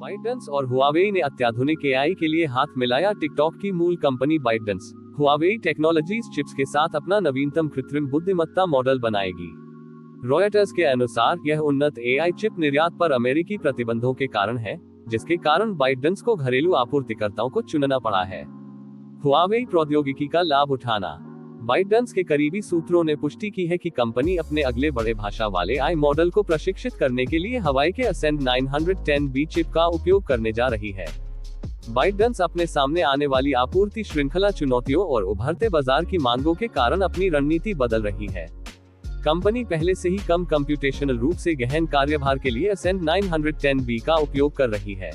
बाइटडेंस और हुआवेई ने अत्याधुनिक एआई के लिए हाथ मिलाया। टिकटॉक की मूल कंपनी बाइटडेंस हुआवेई टेक्नोलॉजीज चिप्स के साथ अपना नवीनतम कृत्रिम बुद्धिमत्ता मॉडल बनाएगी। रॉयटर्स के अनुसार यह उन्नत एआई चिप निर्यात पर अमेरिकी प्रतिबंधों के कारण है, जिसके कारण बाइटडेंस को घरेलू आपूर्तिकर्ताओं को चुनना पड़ा है। हुआवेई प्रौद्योगिकी का लाभ उठाना। बाइटडेंस के करीबी सूत्रों ने पुष्टि की है कि कंपनी अपने अगले बड़े भाषा वाले आई मॉडल को प्रशिक्षित करने के लिए हवाई के असेंड 910B चिप का उपयोग करने जा रही है। बाइटडेंस अपने सामने आने वाली आपूर्ति श्रृंखला चुनौतियों और उभरते बाजार की मांगों के कारण अपनी रणनीति बदल रही है। कंपनी पहले से ही कम कंप्यूटेशनल रूप से गहन कार्यभार के लिए असेंड 910B का उपयोग कर रही है।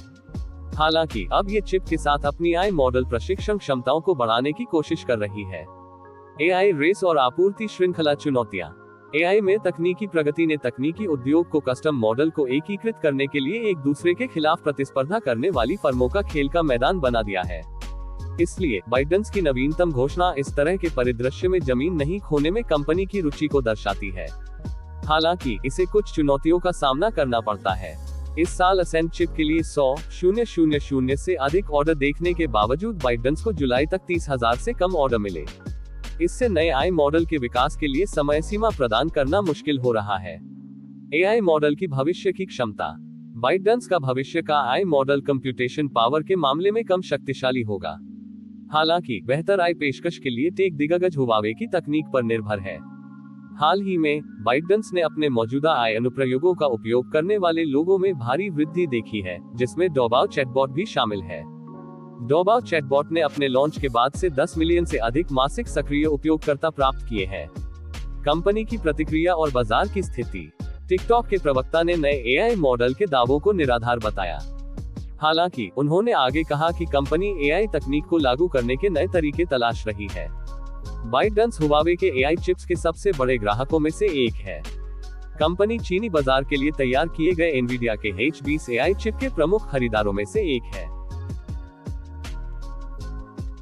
हालांकि अब ये चिप के साथ अपनी आई मॉडल प्रशिक्षण क्षमताओं को बढ़ाने की कोशिश कर रही है। एआई रेस और आपूर्ति श्रृंखला चुनौतियां। एआई में तकनीकी प्रगति ने तकनीकी उद्योग को कस्टम मॉडल को एकीकृत करने के लिए एक दूसरे के खिलाफ प्रतिस्पर्धा करने वाली फर्मों का खेल का मैदान बना दिया है। इसलिए बाइटडेंस की नवीनतम घोषणा इस तरह के परिदृश्य में जमीन नहीं खोने में कंपनी की रुचि को दर्शाती है। हालांकि इसे कुछ चुनौतियों का सामना करना पड़ता है। इस साल असेंड चिप के लिए 100,000 से अधिक ऑर्डर देखने के बावजूद बाइटडेंस को जुलाई तक 30,000 से कम ऑर्डर मिले। इससे नए आई मॉडल के विकास के लिए समय सीमा प्रदान करना मुश्किल हो रहा है। एआई मॉडल की भविष्य की क्षमता। बाइटडेंस का भविष्य का आई मॉडल कंप्यूटेशन पावर के मामले में कम शक्तिशाली होगा। हालांकि बेहतर आई पेशकश के लिए टेक दिग्गज हुआवेई की तकनीक पर निर्भर है। हाल ही में बाइटडेंस ने अपने मौजूदा आई अनुप्रयोगों का उपयोग करने वाले लोगों में भारी वृद्धि देखी है, जिसमें डोबाओ चैटबॉट भी शामिल है। डोबाओ चैटबॉट ने अपने लॉन्च के बाद से 10 मिलियन से अधिक मासिक सक्रिय उपयोगकर्ता प्राप्त किए हैं। कंपनी की प्रतिक्रिया और बाजार की स्थिति। टिकटॉक के प्रवक्ता ने नए एआई मॉडल के दावों को निराधार बताया। हालांकि उन्होंने आगे कहा कि कंपनी एआई तकनीक को लागू करने के नए तरीके तलाश रही है। बाइटडेंस हुआवेई के एआई चिप्स के सबसे बड़े ग्राहकों में से एक है। कंपनी चीनी बाजार के लिए तैयार किए गए एनवीडिया के H20 एआई चिप के प्रमुख खरीदारों में से एक है।